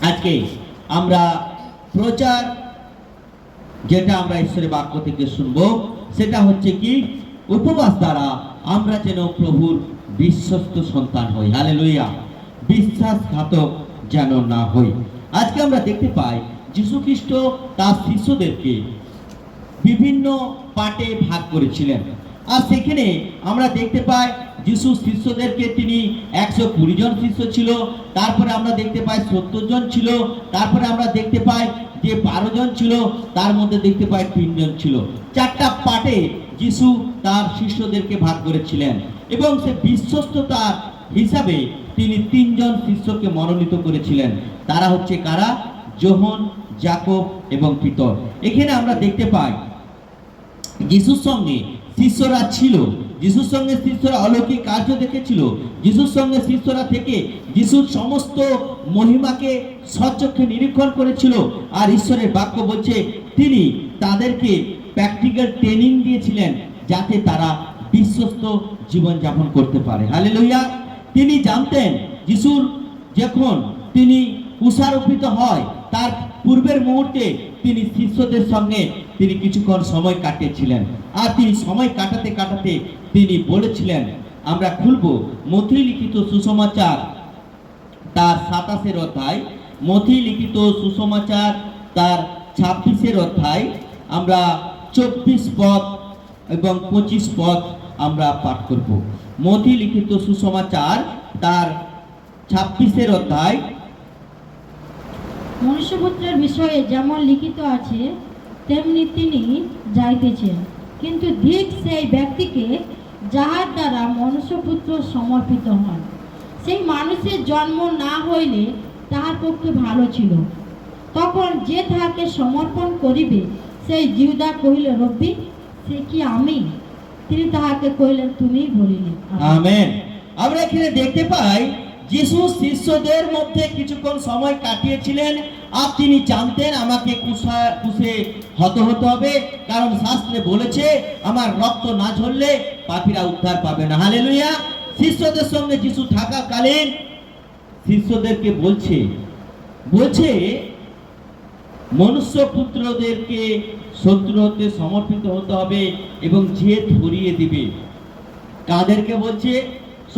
আজকে আমরা প্রচার যেটা আমরা ঈশ্বরের বাক্য থেকে শুনবো সেটা হচ্ছে কি, উপবাস দ্বারা আমরা যেন প্রভুর বিশ্বস্ত সন্তান হই। হালেলুয়া। বিশ্বাসঘাতক যেন না হই। আজকে আমরা দেখতে পাই যীশু খ্রিস্ট তার শিষ্যদেরকে বিভিন্ন পার্টে ভাগ করেছিলেন। আর সেখানে আমরা দেখতে পাই যিশু শিষ্যদেরকে তিনি 120 জন শিষ্য ছিল, তারপরে আমরা দেখতে পাই 70 জন ছিল, তারপরে আমরা দেখতে পাই যে 12 জন ছিল, তার মধ্যে দেখতে পাই 3 জন ছিল। 4টা পার্টে যিশু তার শিষ্যদেরকে ভাগ করেছিলেন এবং সে বিশ্বস্ততার হিসাবে তিনি 3 জন শিষ্যকে মনোনীত করেছিলেন। তারা হচ্ছে কারা? যোহন, যাকব এবং পিতর। এখানে আমরা দেখতে পাই যিশুর সঙ্গে শিষ্যরা ছিল, যিশুর সঙ্গে শিষ্যরা অলৌকিক কার্য দেখেছিল, যিশুর সঙ্গে শিষ্যরা থেকে যিশুর সমস্ত মহিমাকে স্বচক্ষে নিরীক্ষণ করেছিল। আর ঈশ্বরের বাক্য বলছে তিনি তাদেরকে প্র্যাকটিক্যাল ট্রেনিং দিয়েছিলেন যাতে তারা বিশ্বস্ত জীবন যাপন করতে পারে। হালেলুয়া। তিনি জানতেন যিশুর যখন তিনি কুশারোপিত হয় তার পূর্বের মুহূর্তে তিনি শিষ্যদের সঙ্গে তিনি কিছুক্ষণ সময় কাটিয়েছিলেন। আর তিনি সময় কাটাতে কাটাতে তিনি বলেছিলেন, আমরা খুলব মথি লিখিত সুসমাচার তার 27 অধ্যায়, মথি লিখিত সুসমাচার তার 26 অধ্যায়, আমরা 24 পদ এবং 25 পদ আমরা পাঠ করব। মথি লিখিত সুসমাচার তার 26 অধ্যায়। মনুষ্যপুত্রের বিষয়ে যেমন লিখিত আছে তেমনি তিনি যাইতেছেন, কিন্তু ধিক সেই ব্যক্তিকে যাহার দ্বারা মনুষ্যপুত্র সমর্পিত হন। সেই মানুষের জন্ম না হইলে তাহার পক্ষে ভালো ছিল। তখন যে তাহাকে সমর্পণ করিবে সেই জিহুদা কহিল, রব্বি, সে কি আমি? তিনি তাহাকে কহিলেন, তুমিই বলিলে। আমেন। আমরা এখানে দেখতে পাই যিশু শিষ্যদের মধ্যে কিছুক্ষণ সময় কাটিয়েছিলেন। আর তিনি জানতেন আমাকে কুশে হতে হবে, কারণ শাস্ত্রে বলেছে আমার রক্ত না ঝরলে পাপীরা উদ্ধার পাবে না। হালেলুয়া। শিষ্যদের সঙ্গে যিশু থাকাকালীন শিষ্যদেরকে বলছে মনুষ্য পুত্রদেরকে শত্রু হতে সমর্পিত হতে হবে এবং যে ধরিয়ে দিবে। কাদেরকে বলছে?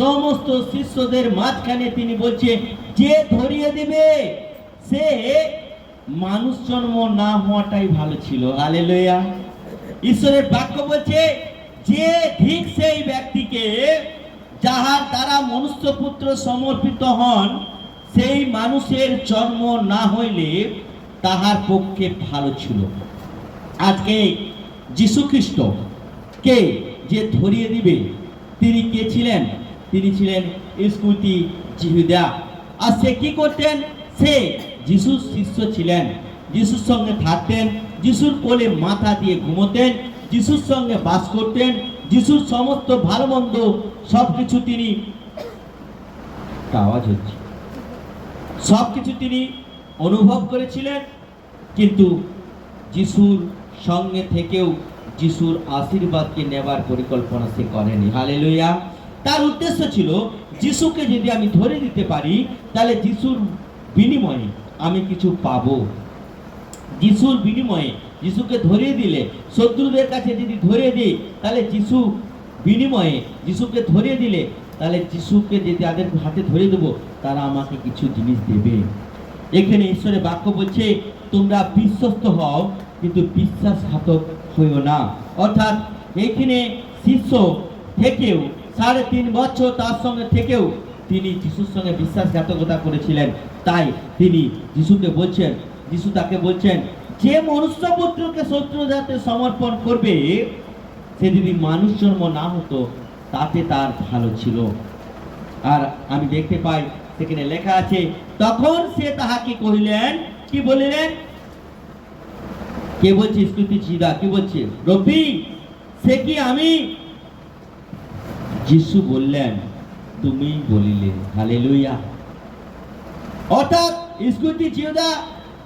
সমস্ত শিষ্যদের মাঝখানে তিনি বলছে যে ধরিয়ে দিবে সে মানুষ জন্ম না হওয়াটাই ভালো ছিল। হালেলুয়া। ঈশ্বরের বাক্য বলছে যে ঠিক সেই ব্যক্তিকে যাহার দ্বারা মনুষ্য পুত্র সমর্পিত হন সেই মানুষের জন্ম না হইলে তাহার পক্ষে ভালো ছিল। আজকে যীশু খ্রিস্ট কে যে ধরিয়ে দিবে তিনি কে ছিলেন? তিনি ছিলেন ইস্কুতি জিহুদা। আর সে কি করতেন? সে যিশুর শিষ্য ছিলেন, যিশুর সঙ্গে থাকতেন, যিশুর কোলে মাথা দিয়ে ঘুমোতেন, যিশুর সঙ্গে বাস করতেন, যিশুর সমস্ত ভালো মন্দ সবকিছু তিনি সবকিছু তিনি অনুভব করেছিলেন। কিন্তু যিশুর সঙ্গে থেকেও যিশুর আশীর্বাদকে নেবার পরিকল্পনা সে করেনি। হালেলুয়া। তার উদ্দেশ্য ছিল যিশুকে যদি আমি ধরে দিতে পারি তাহলে যিশুর বিনিময়ে আমি কিছু পাবো। যিশুর বিনিময়ে যিশুকে ধরিয়ে দিলে, শত্রুদের কাছে যদি ধরিয়ে দিই তাহলে যিশু বিনিময়ে যিশুকে ধরিয়ে দিলে তাহলে যিশুকে যদি তাদের হাতে ধরিয়ে দেবো তারা আমাকে কিছু জিনিস দেবে। এখানে ঈশ্বরের বাক্য বলছে তোমরা বিশ্বস্ত হও কিন্তু বিশ্বাসঘাতক হইও না। অর্থাৎ এখানে শিষ্য থেকেও 3.5 বছর তার সঙ্গে থেকেও তিনি যিশুর সঙ্গে বিশ্বাসঘাতকতা করেছিলেন। তাই তিনি যিশুকে বলছেন, যিশু তাকে বলছেন যে মনুষ্য পুত্রকে শত্রু যাতে সমর্পণ করবে সে যদি মানুষ জন্ম না হতো তাতে তার ভালো ছিল। আর আমি দেখতে পাই সেখানে লেখা আছে তখন সে তাহাকে কহিলেন, কি বলিলেন? কে বলছে? ইস্কুতি জিহুদা কি বলছে? রব্বি, সে কি আমি? যিশু বললেন, তুমি বলিলে। হালেলুয়া। অর্থাৎ ইস্কুতি জিহুদা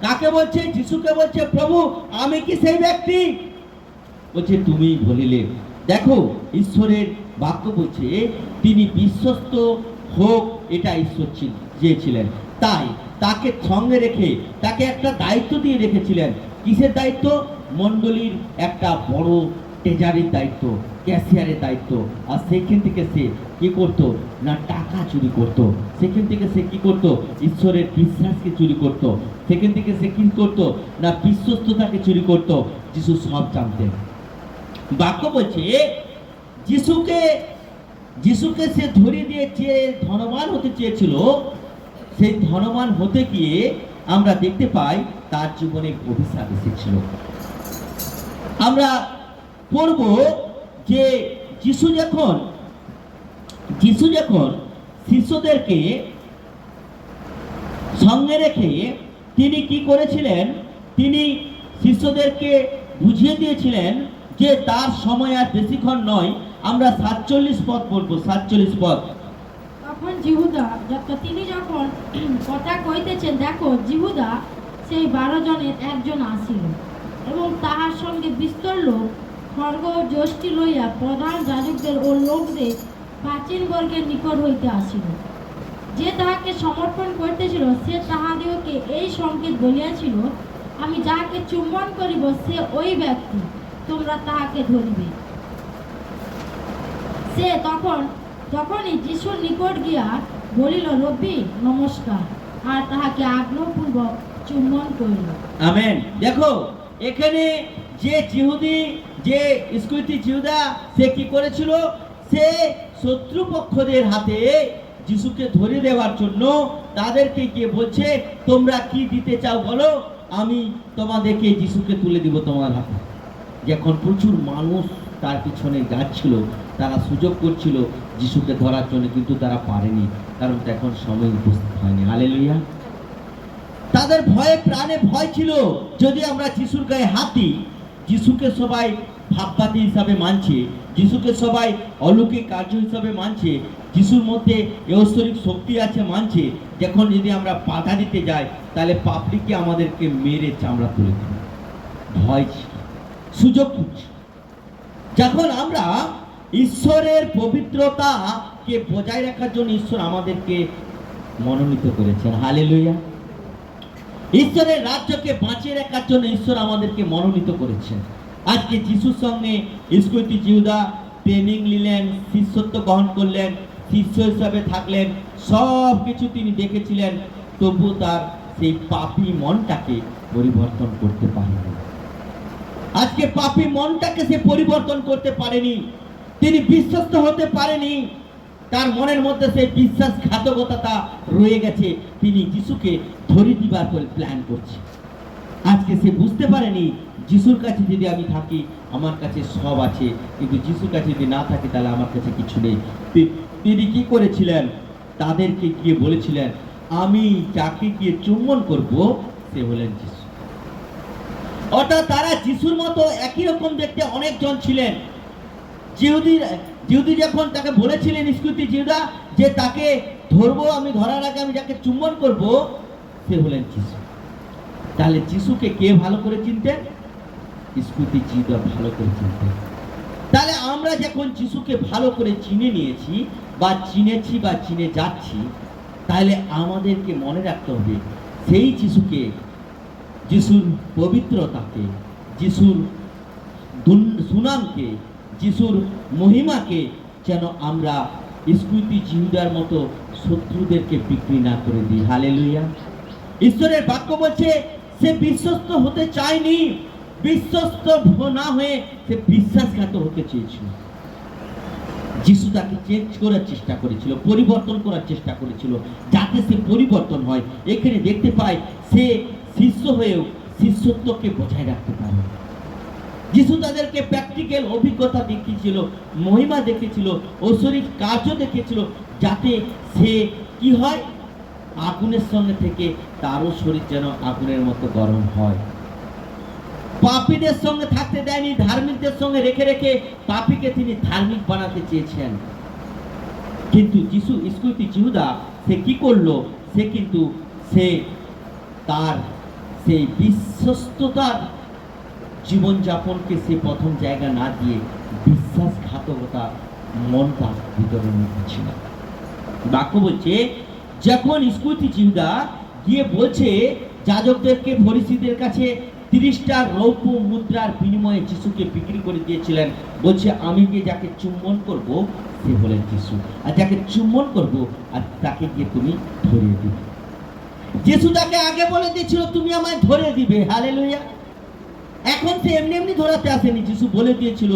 কাকে বলছে? যিশুকে বলছে, প্রভু আমি কি সেই ব্যক্তি? বলছে তুমি বলিলে। দেখো ঈশ্বরের বাক্য বলছে তিনি বিশ্বস্ত হোক এটা ঈশ্বর চেয়েছিলেন। তাই তাকে সঙ্গে রেখে তাকে একটা দায়িত্ব দিয়ে রেখেছিলেন। কিসের দায়িত্ব? মণ্ডলীর একটা বড় ট্রেজারির দায়িত্ব, ক্যাশিয়ারের দায়িত্ব। আর সেখান থেকে সে কি করতো না টাকা চুরি করতো। সেখান থেকে সে কি করতো? ঈশ্বরের বিশ্বাসকে চুরি করতো। সেখান থেকে সে কি করতো না বিশ্বস্ততাকে চুরি করতো। যিশু সব জানতেন। বাক্য বলছে যিশুকে সে ধরিয়ে দিয়ে ধনবান হতে চেয়েছিল। সেই ধনবান হতে গিয়ে আমরা দেখতে পাই তার জীবনে অভিশাপ এসেছিল। আমরা পড়ব যে যিশু যখন শিষ্যদেরকে সঙ্গে রেখে তিনি কি করেছিলেন? তিনি শিষ্যদেরকে বুঝিয়ে দিয়েছিলেন যে তার সময় আর বেশিক্ষণ নয়। আমরা 47 পদ পড়বো, 47 পদ। তখন তিনি যখন কথা কইতেছেন, দেখো জিহুদা সেই 12 জনের একজন আসিল, এবং তাহার সঙ্গে বিস্তর লোক খড়গ ও যষ্টি লইয়া প্রধান যাজকদের ও লোকদের প্রাচীন বর্গের নিকট হইতে আসিল। যে তাহাকে সমর্পণ করিতেছিল সে তাহাদিওকে এই সংকেত বলিয়াছিল, আমি যাহাকে চুম্বন করিব সে ওই ব্যক্তি, তোমরা তাহাকে ধরিবে। সে তখনই যিশুর নিকট গিয়া বলিল, রব্বি নমস্কার, আর তাহাকে আগ্রহপূর্বক চুম্বন করিল। আমেন। দেখো এখানে যে জিহুদা সে কি করেছিল? সে শত্রুপক্ষদের হাতে যিশুকে ধরে দেওয়ার জন্য তাদেরকে গিয়ে বলছে, তোমরা কি দিতে চাও বলো, আমি তোমাদেরকে যিশুকে তুলে দিব তোমার হাতে। যখন প্রচুর মানুষ তার পিছনে যাচ্ছিল, তারা সুযোগ করছিল যিশুকে ধরার জন্য, কিন্তু তারা পারেনি, কারণ এখন সময় উপস্থিত হয়নি। হালেলুয়া। তাদের ভয়ে প্রাণে ভয় ছিল। যদি আমরা যিশুর গায়ে হাত দিই, যিশুকে সবাই ভাববাদী হিসাবে মানছে, যিশুকে সবাই অলৌকিক কার্য হিসাবে মানছে, যিশুর মধ্যে ঐশ্বরিক শক্তি আছে মানছে, যখন যদি আমরা বাধা দিতে যাই তাহলে পাবলিককে আমাদেরকে মেরে চামড়া তুলে দেবে। ভয় ছিল, সুযোগ খুঁজছে। যখন আমরা ঈশ্বরের পবিত্রতাকে বজায় রাখার জন্য ঈশ্বর আমাদেরকে মনোনীত করেছেন। হালেলুয়া। ঈশ্বরের রাজ্যকে বাঁচিয়ে রাখার জন্য ঈশ্বর আমাদেরকে মনোনীত করেছেন। আজকে যিশুর সঙ্গে ইস্করিওতি জিহুদা ট্রেনিং নিলেন, শিষ্যত্ব গ্রহণ করলেন, শিষ্য হিসাবে থাকলেন, সব কিছু তিনি দেখেছিলেন, তবু তার সেই পাপী মনটাকে পরিবর্তন করতে পারেনি। আজকে পাপী মনটাকে সে পরিবর্তন করতে পারেনি, তিনি বিশ্বস্ত হতে পারেনি। তার মনের মধ্যে সেই বিশ্বাসঘাতকতা রয়ে গেছে। তিনি যিশুকে ধরিয়ে দিবার করে প্ল্যান করছে। আজকে সে বুঝতে পারেনি যিশুর কাছে যদি আমি থাকি আমার কাছে সব আছে, কিন্তু যিশুর কাছে যদি না থাকি তাহলে আমার কাছে কিছু নেই। তিনি কি করেছিলেন? তাদেরকে গিয়ে বলেছিলেন, আমি যাকে গিয়ে চুম্বন করব সে হলেন যিশু। অর্থাৎ তারা যিশুর মতো একই রকম দেখতে অনেকজন ছিলেন। জিহুদি যখন তাকে বলেছিলেন ইস্করিওতি জিহুদা যে তাকে ধরবো, আমি ধরার আগে আমি যাকে চুম্বন করব সে হলেন যিশু। তাহলে যিশুকে কে ভালো করে চিনতেন? ইস্করিওতি জিহুদা ভালো করে চিনতেন। তাহলে আমরা যখন যিশুকে ভালো করে চিনে নিয়েছি বা চিনেছি বা চিনে যাচ্ছি, তাহলে আমাদেরকে মনে রাখতে হবে সেই যিশুকে, যিশুর পবিত্রতাকে, যিশুর সুনামকে, যিশুর মহিমাকে যেন আমরা ইস্করিওতি জিহুদার মতো শত্রুদেরকে বিক্রি না করে দিই। হালেলুয়া। ঈশ্বরের বাক্য বলছে সে বিশ্বস্ত হতে চায়নি, বিশ্বস্ত না হয়ে সে বিশ্বাসঘাত হতে চেয়েছিল। যিশু তাকে চেঞ্জ করার চেষ্টা করেছিল, পরিবর্তন করার চেষ্টা করেছিল, যাতে সে পরিবর্তন হয়। এখানে দেখতে পাই সে শিষ্য হয়েও শিষ্যত্বকে বজায় রাখতে পারে। যিশু তাদেরকে প্র্যাকটিক্যাল অভিজ্ঞতা দেখিয়েছিল, মহিমা দেখেছিল, ঐশ্বরিক কার্য দেখেছিল, যাতে সে কি হয়, আগুনের সঙ্গে থেকে তারও শরীর যেন আগুনের মতো গরম হয়। পাপীদের সঙ্গে থাকতে দেয়নি, ধার্মিকদের সঙ্গে রেখে রেখে পাপীকে তিনি ধার্মিক বানাতে চেয়েছেন। কিন্তু যিশু ইস্করিওতি জিহুদা সে কি করলো? সে কিন্তু তার সেই বিশ্বস্ততার জীবনযাপনকে সে প্রথম জায়গা না দিয়ে বিশ্বাসঘাতকতা মনটা ভিতরে নিয়েছিল। বাক্য বলছে যখন ইস্করিওতি জিহুদা গিয়ে বলছে যাজকদেরকে, ফরিসীদের কাছে 30টা রৌপ্য মুদ্রার বিনিময়ে যিশুকে বিক্রি করে দিয়েছিলেন। বলছে আমি গিয়ে যাকে চুম্বন করব সে হলেন যিশু, আর যাকে চুম্বন করব আর তাকে গিয়ে তুমি ধরিয়ে দিবে। যিশু তাকে আগে বলে দিয়েছিল তুমি আমায় ধরে দিবে। হালেলুয়া। এখন সে এমনি এমনি ধরাতে আসেনি, যিশু বলে দিয়েছিল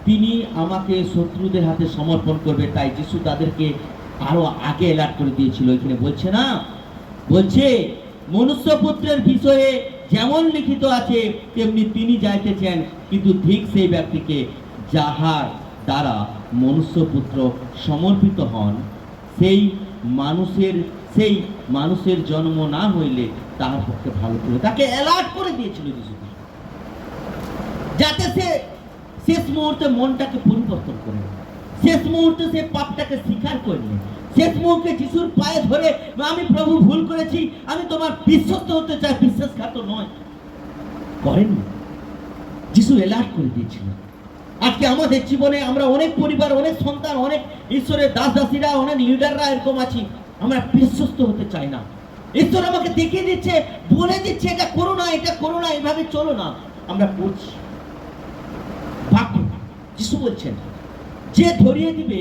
তিনি আমাকে শত্রুদের হাতে সমর্পণ করবে। তাই যিশু তাদেরকে আরো আগে অ্যালার্ট করে দিয়েছিল। এখানে বলছে না, বলছে মনুষ্যপুত্রের বিষয়ে যেমন লিখিত আছে তেমনি তিনি যাইতেছেন, কিন্তু ঠিক সেই ব্যক্তিকে যাহার দ্বারা মনুষ্যপুত্র সমর্পিত হন সেই মানুষের জন্ম না হইলে তাহার পক্ষে ভালো ছিল। তাকে অ্যালার্ট করে দিয়েছিল যিশু, যাতে সে শেষ মুহূর্তে মনটাকে পরিবর্তন করে, শেষ মুহূর্তে সে পাপটাকে স্বীকার করলে, শেষ মুহূর্তে যিশুর পায়ে ধরে আমি প্রভু ভুল করেছি, আমি তোমার বিশ্বস্ত হতে চাই, বিশ্বাসঘাত নয়, করেননি। যিশু অ্যালার্ট করে দিয়েছিল। আজকে আমাদের জীবনে আমরা অনেক পরিবার, অনেক সন্তান, অনেক ঈশ্বরের দাস দাসীরা, অনেক লিডাররা এরকম আছি, আমরা বিশ্বস্ত হতে চাই না। ঈশ্বর আমাকে দেখিয়ে দিচ্ছে, বলে দিচ্ছে এটা করো না, এটা করো না, এভাবে চলো না, আমরা করছি। বাক্য যিশু বলছেন যে ধরিয়ে দিবে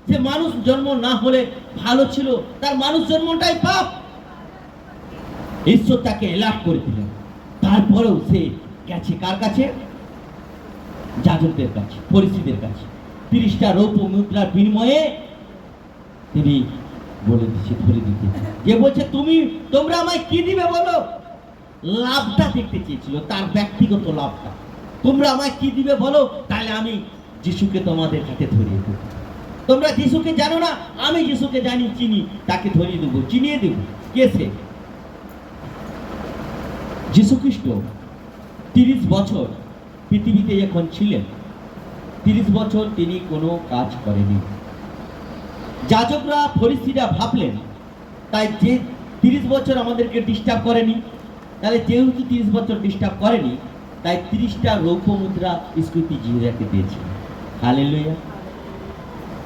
যে মানুষ জন্ম না হলে ভালো ছিল, তার মানুষ জন্মটাই পাপ। ঈশ্বর তাকে অ্যালার্ট করে দিলেন। তারপরেও সে গেছে কার কাছে? যাজকদের কাছে, ফরিসীদের কাছে। 30টা রৌপ্য মুদ্রার বিনিময়ে তিনি বলে দিচ্ছে, ধরে দিতে। যে বলছে তোমরা আমায় কি দিবে বলো? লাভটা দেখতে চেয়েছিল, তার ব্যক্তিগত লাভটা। তোমরা আমায় কি দিবে বলো, তাহলে আমি যিশুকে তোমাদের কাছে ধরিয়ে দেবো। তোমরা যিশুকে জানো না, আমি যিশুকে জানি, চিনি, তাকে ধরিয়ে দেবো, চিনিয়ে দেব। কে সে? যিশু খ্রিস্ট 30 বছর পৃথিবীতে যখন ছিলেন, 30 বছর তিনি কোনো কাজ করেনি। যাজকরা, ফরিসীরা ভাবলেন তাই যে 30 বছর আমাদেরকে ডিস্টার্ব করেনি, তাহলে যেহেতু 30 বছর ডিস্টার্ব করেনি, তাই 30টা রৌপ্য মুদ্রা ইস্কুতি জিহুদাকে দিয়েছে। হালেলুয়া।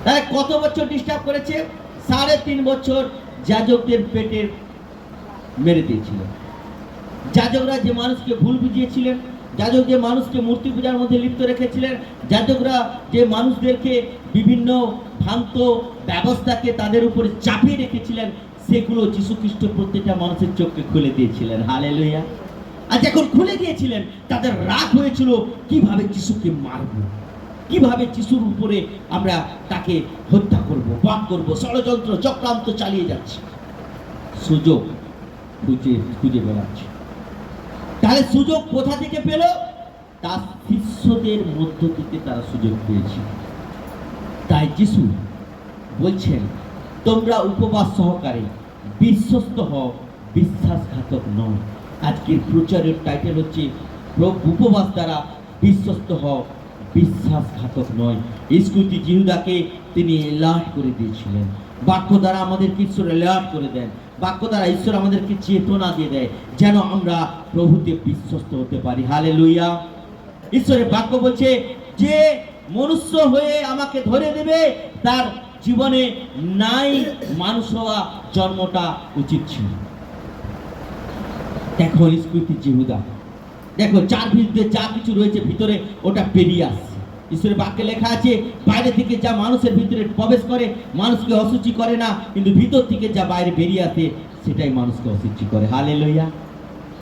তাহলে কত বছর ডিস্টার্ব করেছে? 3.5 বছর যাজকদের পেটে মেরে দিয়েছিল। যাজকরা যে মানুষকে ভুল বুঝিয়েছিলেন, যাজক যে মানুষকে মূর্তি পূজার মধ্যে লিপ্ত রেখেছিলেন, যাজকরা যে মানুষদেরকে বিভিন্ন ভ্রান্ত ব্যবস্থাকে তাদের উপরে চাপিয়ে রেখেছিলেন, সেগুলো যিশু খ্রিস্ট প্রত্যেকটা মানুষের চোখকে খুলে দিয়েছিলেন। হালেলুয়া। আর যখন খুলে দিয়েছিলেন, তাদের রাগ হয়েছিল কিভাবে যিশুকে মারবো, কিভাবে যিশুর উপরে আমরা তাকে হত্যা করব, বাদ করব, ষড়যন্ত্র চক্রান্ত চালিয়ে যাচ্ছে, সুযোগ খুঁজে বেড়াচ্ছে। তাহলে সুযোগ কোথা থেকে পেল? তার শিষ্যদের মধ্য থেকে তারা সুযোগ পেয়েছে। তাই যিশু বলছেন তোমরা উপবাস সহকারে বিশ্বস্ত হও, বিশ্বাসঘাতক নয়। আজকের প্রচারের টাইটেল হচ্ছে উপবাস দ্বারা বিশ্বস্ত হও, বিশ্বাসঘাতক নয়। ইস্কুতি জিহুদাকে তিনি অ্যালার্ট করে দিয়েছিলেন। বাক্য দ্বারা আমাদেরকে ঈশ্বর অ্যালার্ট করে দেন, বাক্য দ্বারা ঈশ্বর আমাদেরকে চেতনা দিয়ে দেয় যেন আমরা প্রভুতে বিশ্বস্ত হতে পারি। হালেলুয়া। ঈশ্বরের বাক্য বলছে যে মনুষ্য হয়ে আমাকে ধরে দেবে তার জীবনে নাই মানুষ হওয়া জন্মটা উচিত ছিল। দেখো ইস্কুতি জিহুদা, দেখো যার বিরুদ্ধে যা কিছু রয়েছে ভিতরে ওটা বেরিয়ে আসছে। ঈশ্বরের বাক্যে লেখা আছে বাইরে থেকে যা মানুষের ভিতরে প্রবেশ করে মানুষকে অসুচি করে না, কিন্তু ভিতর থেকে যা বাইরে বেরিয়ে আসে সেটাই মানুষকে অসুচি করে। হালেলুয়া।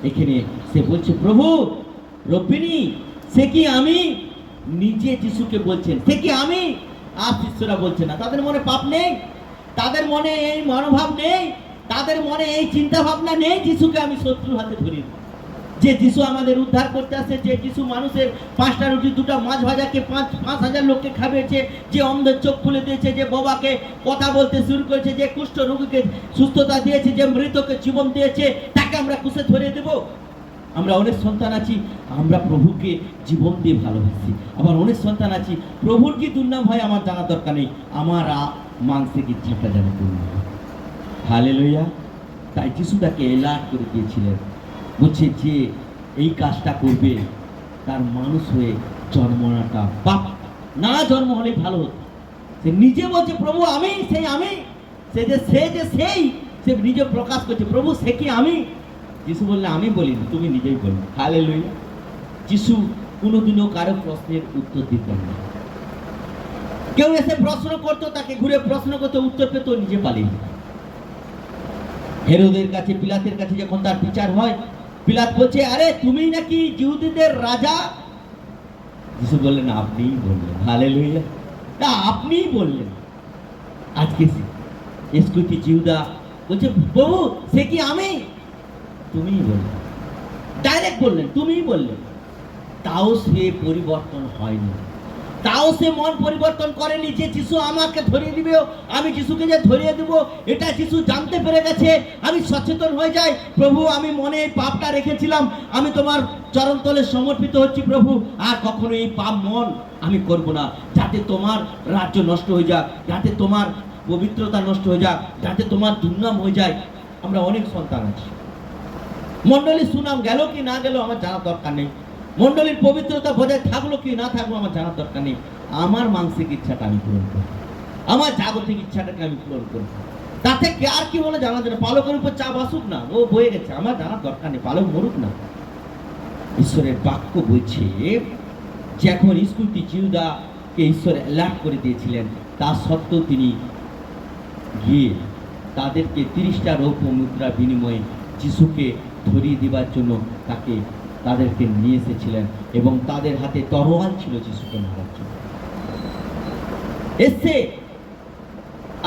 এখানে সে বলছে প্রভু রব্বিনী, সে কি আমি? নিজে যিশুকে বলছেন সে কি আমি? আর শিষ্যরা বলছে না, তাদের মনে পাপ নেই, তাদের মনে এই মনোভাব নেই, তাদের মনে এই চিন্তা ভাবনা নেই যিশুকে আমি শত্রুর হাতে ধরিয়ে দেব। যে যিশু আমাদের উদ্ধার করতে আসে, যে যিশু মানুষের 5টা রুটি 2টা মাছ ভাজাকে 5,000 লোককে খাবিয়েছে, যে অন্ধের চোখ খুলে দিয়েছে, যে বাবাকে কথা বলতে শুরু করেছে, যে কুষ্ঠ রোগীকে সুস্থতা দিয়েছে, যে মৃতকে জীবন দিয়েছে, তাকে আমরা কুশে ধরিয়ে দেব? আমরা অনেক সন্তান আছি আমরা প্রভুকে জীবন দিয়ে ভালোবাসি, আবার অনেক সন্তান আছি প্রভুর কি দুর্নাম হয় আমার জানার দরকার নেই, আমার মাংসের ইচ্ছাটা যেন পূর্ণ হয়। হালেলুয়া। তাই যিশু তাকে অ্যালার্ট করে দিয়েছিলেন, বলছে যে এই কাজটা করবে তার মানুষ হয়ে জন্মনাটা পাপ না, জন্ম হলেই ভালো হতো। সে নিজে বলছে প্রভু আমি সেই, আমি সেই সে নিজে প্রকাশ করছে, প্রভু সে কি আমি? যিশু বললেন, আমি বলিনি, তুমি নিজেই বললে। হালেলুয়া। যিশু কোনোদিনও কারো প্রশ্নের উত্তর দিতেন না। কেউ এসে প্রশ্ন করতো, তাকে ঘুরে প্রশ্ন করতে উত্তর পেত, নিজে পালিয়ে যেত। হেরোদের কাছে, পিলাতের কাছে যখন তার বিচার হয়, পিলাত বলছে, আরে তুমি নাকি জিহুদীদের রাজা? যিশু বললেন, আপনিই বললেন। হালেলুয়া। তা আপনিই বললেন। আজকে ইস্কুতি জিহুদা বলছে, প্রভু সে কি আমি? তুমিই বললেন, ডাইরেক্ট বললেন, তুমিই বললেন। তাও সে পরিবর্তন হয়নি, তাও সে মন পরিবর্তন করেনি যে যিশু আমাকে ধরিয়ে দিবে, আমি যিশুকে যে ধরিয়ে দিব এটা যিশু জানতে পেরে গেছে। আমি সচেতন হয়ে যাই, প্রভু আমি মনে এই পাপটা রেখেছিলাম, আমি তোমার চরণতলে সমর্পিত হচ্ছি প্রভু, আর কখনো এই পাপ মন আমি করব না, যাতে তোমার রাজ্য নষ্ট হয়ে যাক, যাতে তোমার পবিত্রতা নষ্ট হয়ে যাক, যাতে তোমার দুর্নাম হয়ে যায়। আমরা অনেক সন্তান আছি, মণ্ডলীর সুনাম গেল কি না গেল আমার জানার দরকার নেই, মণ্ডলীর পবিত্রতা বজায় থাকলো কি না থাকলো আমার জানার দরকার নেই। আমার মানসিক ইচ্ছাটা আমি পূরণ করব, আমার জাগতিক ইচ্ছাটাকে আমি পূরণ করব। তাতে কে আর কি বলে জানা যায় না, পালকের উপর চাপ আসুক না, ও বয়ে গেছে, আমার জানার দরকার নেই, পালক মরুক না। ঈশ্বরের বাক্য বলছে যে এখন ইস্কুতি জিহুদাকে ঈশ্বর অ্যালার্ট করে দিয়েছিলেন, তা সত্ত্বেও তিনি গিয়ে তাদেরকে 30টা রৌপ্য মুদ্রা বিনিময়ে যিশুকে ধরিয়ে দেবার জন্য তাদেরকে নিয়ে এসেছিলেন, এবং তাদের হাতে তরোয়াল ছিল যিশুকে মারার জন্য। এসে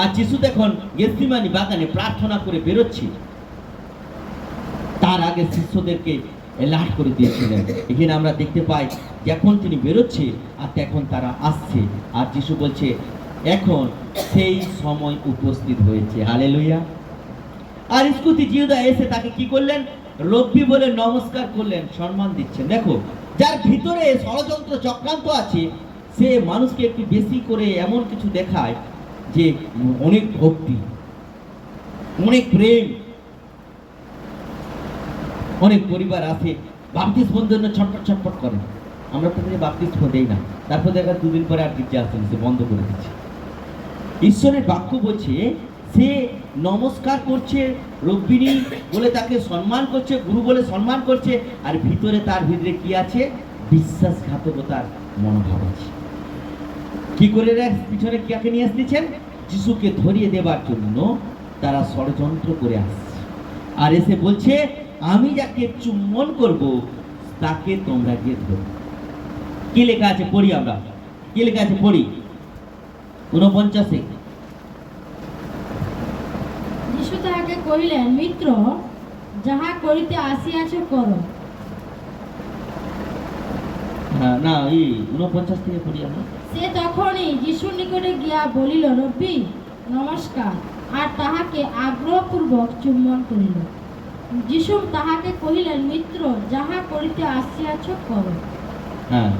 আর যিশু দেখুন গেতসেমানি বাগানে প্রার্থনা করে বেরোচ্ছে, তার আগে শিষ্যদেরকে অ্যালার্ট করে দিয়েছিলেন। এখানে আমরা দেখতে পাই যখন তিনি বেরোচ্ছে আর তখন তারা আসছে, আর যিশু বলছে এখন সেই সময় উপস্থিত হয়েছে। হালেলুয়া। আর ইস্কুতি জিহুদা এসে তাকে কি করলেন? রব্বি বলে নমস্কার করলেন, সম্মান দিচ্ছেন। দেখো, যার ভিতরে ষড়যন্ত্র চক্রান্ত আছে, সে মানুষকে একটু বেশি করে এমন কিছু দেখায় যে অনেক ভক্তি, অনেক প্রেম। অনেক পরিবার আছে বাপ্তিস্মের জন্য ছটফট ছটফট করে, আমরা তো বাপ্তিস্ম দেই না, তারপর দেখা 2 দিন পরে আর গির্জা আসেন, সে বন্ধ করে দিচ্ছে। ঈশ্বরের বাক্য বলছে সে নমস্কার করছে, রব্বিনী বলে তাকে সম্মান করছে, গুরু বলে সম্মান করছে, আর তার ভিতরে কি আছে? বিশ্বাসঘাতকতার মনোভাব আছে। কি করে পিছনে কাকে নিয়ে আসতেছেন? যিশুকে ধরিয়ে দেবার জন্য তারা ষড়যন্ত্র করে আসছে, আর এসে বলছে আমি যাকে চুম্বন করব তাকে তোমরা গিয়ে ধরো। কি লেখা আছে পড়ি আমরা, কি লেখা আছে পড়ি 49। যিশু তাহাকে কহিলেন, মিত্র, যাহা করিতে আসিয়াছ করো। না, এই 49 থেকে পড়ি আমরা। সে তখনই যিশুর নিকটে গিয়া বলিল, রব্বি নমস্কার, আর তাহাকে আগ্রহপূর্বক চুম্বন করিল। যিশু তাহাকে কহিলেন, মিত্র, যাহা করিতে আসিয়াছ করো। হ্যাঁ,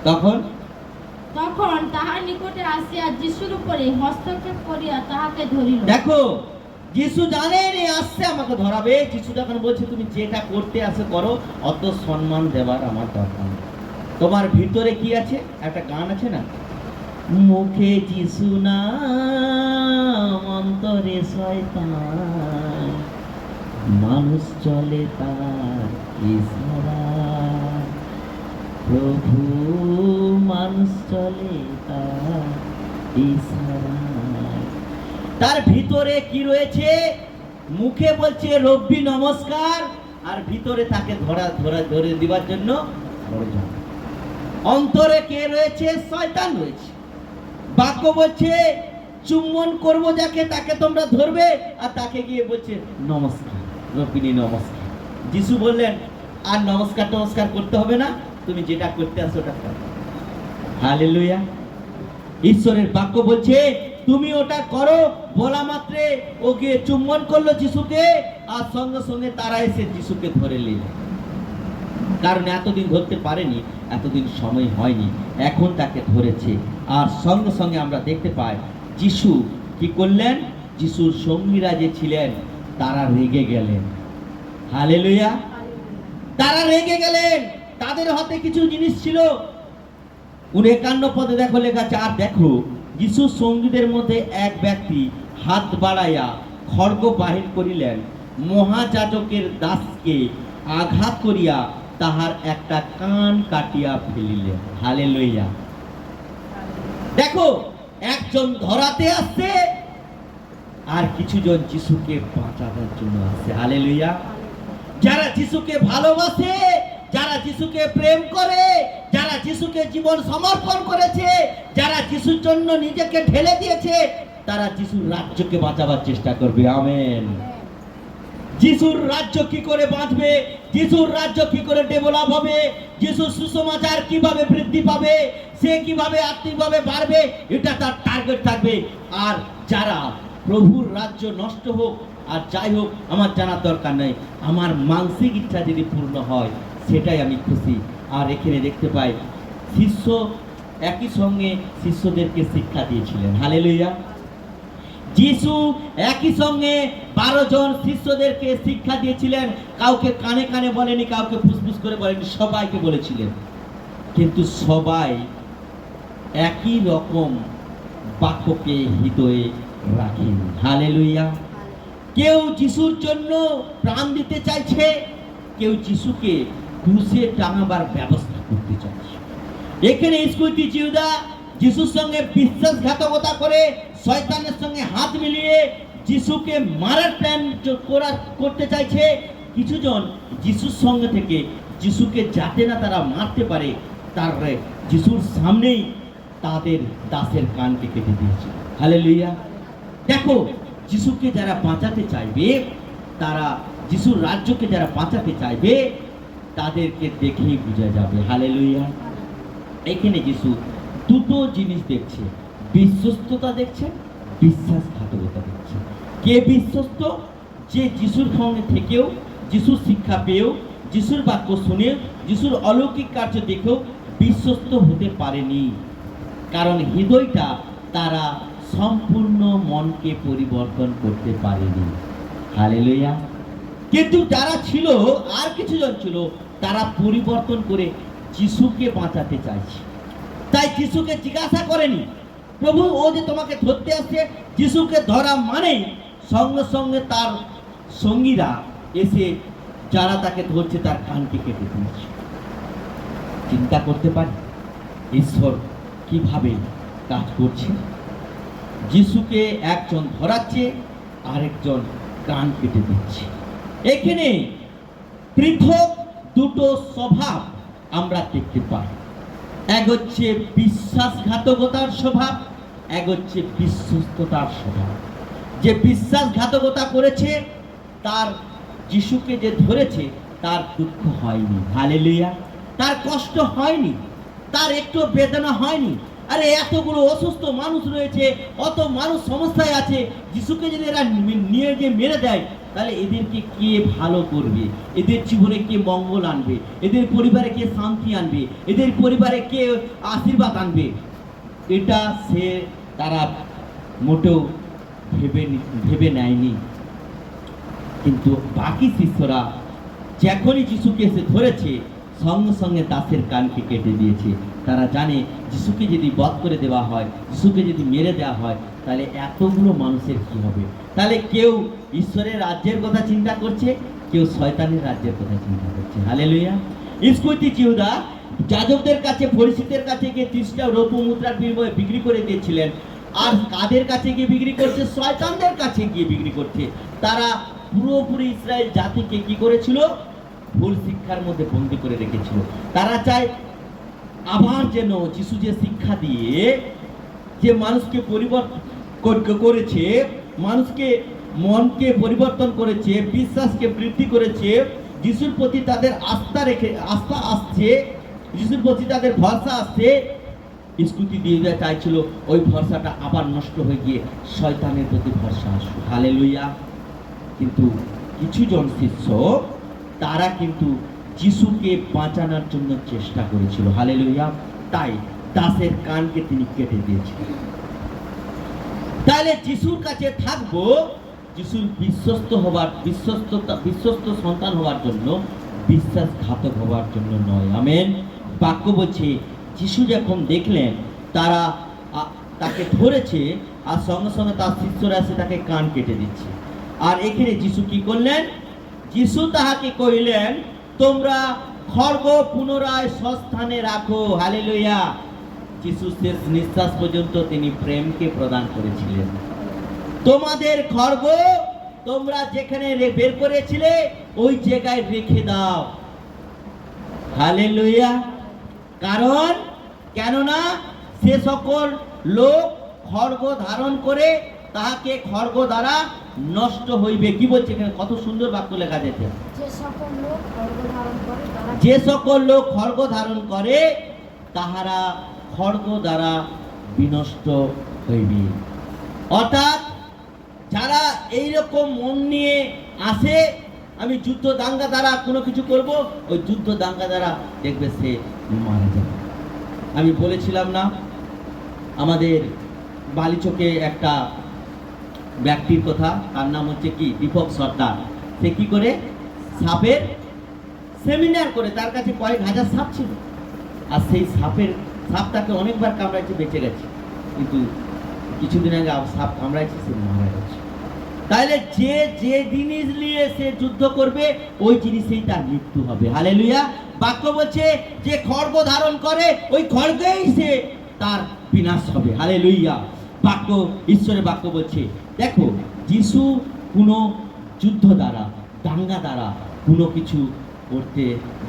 তখন তাহার নিকটে আসিয়া যিশুর উপরে হস্তক্ষেপ করিয়া তাহাকে ধরিল। দেখো, যিশু জানেন এই আসছে আমাকে ধরাবে। যিশু যখন বলছে তুমি যেটা করতে আসে করো, অত সম্মান দেবার আমার দরকার নেই। তোমার ভিতরে কি আছে? একটা গান আছে না, মুখে যিশু নাম, অন্তরে শয়তান, মানুষ চলে তার ইশারায়, প্রভু মানুষ চলে তার ইশারায়। তার ভিতরে কি রয়েছে? মুখে বলছে রব্বি নমস্কার, আর ভিতরে তাকে ধরে দিবার জন্য ষড়যন্ত্র। অন্তরে কে রয়েছে? শয়তান রয়েছে। বাক্য বলছে চুম্বন করব যাকে, তাকে তোমরা ধরবে, আর তাকে গিয়ে বলছে নমস্কার, রব্বিনী নমস্কার। যিশু বললেন আর নমস্কার করতে হবে না, তুমি যেটা করতে আসো ওটা করো। হালেলুয়া। ঈশ্বরের বাক্য বলছে তুমি ওটা করো। বলা মাত্রে ও গিয়ে চুম্বন করলো যিশুকে, আর সঙ্গে সঙ্গে তারা এসে যিশুকে ধরে নিল। কারণ এতদিন ধরতে পারেনি, এতদিন সময় হয়নি, এখন তাকে ধরেছে। আর সঙ্গে সঙ্গে আমরা দেখতে পাই যিশু কি করলেন? যিশুর সঙ্গীরা যে ছিলেন তারা রেগে গেলেন। হালেলুয়া। তারা রেগে গেলেন। তাদের হাতে কিছু জিনিস ছিল। 51 পদে দেখো লেখা আছে, আর দেখো যিশুর সঙ্গীদের মধ্যে এক ব্যক্তি হাত বাড়াইয়া খড়গ বাহির করিলেন, মহাযাজকের দাসকে আঘাত করিয়া তাহার একটা কান কাটিয়া ফেলিলেন। হালেলুয়া। দেখো, একজন ধরাতে আসছে, আর কিছুজন যিশুকে বাঁচানোর জন্য আসছে। হালেলুয়া। যারা যিশুকে ভালোবাসে, যারা যিশুকে প্রেম করে, যারা যিশুকে জীবন সমর্পণ করেছে, যারা যিশুর জন্য নিজেকে ঢেলে দিয়েছে, তারা যিশুর রাজ্যকে বাঁচাবার চেষ্টা করবে। আমেন। যিশুর রাজ্য কি করে বাঁচবে, যিশুর রাজ্য কি করে ডেভেলপ হবে, যিশুর সুসমাচার কিভাবে বৃদ্ধি পাবে, সে কিভাবে আর্থিকভাবে বাড়বে, এটা তার টার্গেট থাকবে। আর যারা প্রভুর রাজ্য নষ্ট হোক আর যাই হোক আমার জানার দরকার নেই, আমার মানসিক ইচ্ছা যদি পূর্ণ হয় সেটাই আমি খুশি। আর এখানে দেখতে পাই শিষ্য একই সঙ্গে শিষ্যদেরকে শিক্ষা দিয়েছিলেন। হালেলুয়া। যিশু একই সঙ্গে 12 জন শিষ্যদেরকে শিক্ষা দিয়েছিলেন। কাউকে কানে কানে বলেনি, কাউকে ফুসফুস করে বলেনি, সবাইকে বলেছিলেন। কিন্তু সবাই একই রকম বাক্যকে হৃদয়ে রাখেন। হালেলুয়া। কেউ যিশুর জন্য প্রাণ দিতে চাইছে, কেউ যিশুকে ক্রুশে টাঙাবার ব্যবস্থা করতে চাইছে। এখানে ইস্কুতি জিউদা যিশুর সঙ্গে বিশ্বাসঘাতকতা করে শয়তানের সঙ্গে হাত মিলিয়ে যিশুকে মারার প্ল্যান করতে চাইছে। কিছুজন যিশুর সঙ্গে থেকে যিশুকে যাতে না তারা মারতে পারে, তার যিশুর সামনেই তাদের দাসের কানকে কেটে দিয়েছে। হালেলুয়া। দেখো, যিশুকে যারা বাঁচাতে চাইবে, তারা যিশুর রাজ্যকে যারা বাঁচাতে চাইবে, তাদেরকে দেখেই বোঝা যাবে। হালেলুয়া। এখানে যিশু দুটো জিনিস দেখছে, বিশ্বস্ততা দেখছে, বিশ্বাসঘাতকতা দেখছে। কে বিশ্বস্ত? যে যিশুর সঙ্গে থেকেও, যিশুর শিক্ষা পেয়েও, যিশুর বাক্য শুনেও, যিশুর অলৌকিক কার্য দেখেও বিশ্বস্ত হতে পারেনি। কারণ হৃদয়টা তারা সম্পূর্ণ মনকে পরিবর্তন করতে পারেনি। হালেলুয়া। কিন্তু যারা ছিল, আর কিছুজন ছিল, তারা পরিবর্তন করে যিশুকে বাঁচাতে চাইছে। তাই যিশুকে জিজ্ঞাসা করেনি, প্রভু ও যে তোমাকে ধরতে আসছে, যিশুকে ধরা মানেই সঙ্গে সঙ্গে তার সঙ্গীরা এসে যারা তাকে ধরছে তার কানকে কেটে দিয়েছে। চিন্তা করতে পারি ঈশ্বর কিভাবে কাজ করছে। যিশুকে একজন ধরাচ্ছে, আরেকজন কান কেটে দিচ্ছে। এখানে পৃথক দুটো স্বভাব আমরা দেখতে পাই। এক হচ্ছে বিশ্বাসঘাতকতার স্বভাব, এক হচ্ছে বিশ্বস্ততার স্বভাব। যে বিশ্বাসঘাতকতা করেছে, তার যিশুকে যে ধরেছে, তার দুঃখ হয়নি। হালেলুয়া। তার কষ্ট হয়নি, তার একটু বেদনা হয়নি। আরে এতগুলো অসুস্থ মানুষ রয়েছে, অত মানুষ সমস্যায় আছে, যিশুকে যদি এরা নিয়ে গিয়ে মেরে দেয়, তাহলে এদেরকে কে ভালো করবে, এদের জীবনে কে মঙ্গল আনবে, এদের পরিবারে কে শান্তি আনবে, এদের পরিবারে কে আশীর্বাদ আনবে, এটা তারা মোটেও ভেবে নেয়নি। কিন্তু বাকি শিষ্যরা যখনই যিশুকে এসে ধরেছে, সঙ্গে সঙ্গে দাসের কানকে কেটে দিয়েছে। তারা জানে যিশুকে যদি বধ করে দেওয়া হয়, যিশুকে যদি মেরে দেওয়া হয়, তাহলে এতগুলো মানুষের কি হবে। তাহলে কেউ ঈশ্বরের রাজ্যের কথা চিন্তা করছে, কেউ শয়তানের রাজ্যের কথা চিন্তা করছে। হালেলুয়া। ইস্কুতি জিউদা যাজকদের কাছে, ফরিসীদের কাছে গিয়ে 30টা রৌপ্য মুদ্রার বিনিময়ে বিক্রি করে দিয়েছিলেন। আর কাদের কাছে গিয়ে বিক্রি করছে? শয়তানদের কাছে গিয়ে বিক্রি করছে। তারা পুরোপুরি ইসরায়েল জাতিকে কি করেছিল? ভুল শিক্ষার মধ্যে বন্দী করে রেখেছিল। তারা চায় আবার যেন যিশু যে শিক্ষা দিয়ে যে মানুষকে পরিবর্তন করেছে, মানুষকে মনকে পরিবর্তন করেছে, বিশ্বাসকে বৃদ্ধি করেছে, যিশুর প্রতি তাদের আস্থা আসছে, যিশুর প্রতি তাদের ভরসা আসছে, স্কুতি দিয়ে চাইছিল ওই ভরসাটা আবার নষ্ট হয়ে গিয়ে শয়তানের প্রতি ভরসা আসবে। হালেলুয়া। কিন্তু কিছুজন শিষ্য তারা কিন্তু যিশুকে বাঁচানোর জন্য চেষ্টা করেছিল। হালেলুয়া। তাই দাসের কানকে তিনি কেটে দিয়েছিলেন। তাহলে যিশুর কাছে থাকবো যিশুর বিশ্বস্ত সন্তান হওয়ার জন্য, বিশ্বাসঘাতক হওয়ার জন্য নয়। আমেন। বাক্য বলছে যিশু যখন দেখলেন তারা তাকে ধরেছে, আর সঙ্গে সঙ্গে তার শিষ্যরা এসে তাকে কান কেটে দিচ্ছে। আর এখানে যিশু কি করলেন? যিশু তাহাকে কহিলেন, তোমরা খড়গ পুনরায় স্বস্থানে রাখো। হালেলুয়া। যিশু শেষ নিঃশ্বাস পর্যন্ত তিনি প্রেমকে প্রদান করেছিলেন। তোমাদের খড়গ তোমরা যেখানে বের করেছিলে ওই জায়গায় রেখে দাও। হালেলুয়া। কারণ কেননা সে সকল লোক খড়গ ধারণ করে তাহাকে খড়গ দ্বারা নষ্ট হইবে। কি বলছে এখানে? কত সুন্দর বাক্য লেখা যেতে। যে সকল লোক খড়গ ধারণ করে তারা যে সকল লোক খড়গ ধারণ করে তাহারা খড়গ দ্বারা বিনষ্ট হইবে। অর্থাৎ যারা এইরকম মন নিয়ে আসে, আমি যুদ্ধ দাঙ্গা দ্বারা কোনো কিছু করব, ওই যুদ্ধ দাঙ্গা দ্বারা দেখবে সে মারা যাবে। আমি বলেছিলাম না, আমাদের বালিচকে একটা ব্যক্তির কথা, তার নাম হচ্ছে কি দীপক সর্দার। সে কি করে সাপের সেমিনার করে, তার কাছে কয়েক হাজার সাপ ছিল, আর সেই সাপটাকে অনেকবার কামড়াইছে, বেঁচে গেছে, কিন্তু কিছুদিন আগে সাপ কামড়াইছে, সে মারা গেছে। তাহলে যে যে জিনিস নিয়ে সে যুদ্ধ করবে ওই জিনিসেই তার মৃত্যু হবে। হালেলুয়া। বাক্য বলছে যে খড়গ ধারণ করে ওই খড়গেই সে তার বিনাশ হবে। হালেলুয়া। বাক্য, ঈশ্বরের বাক্য বলছে, দেখো যিশু কোনো যুদ্ধ দ্বারা দাঙ্গা দ্বারা কোনো কিছু করতে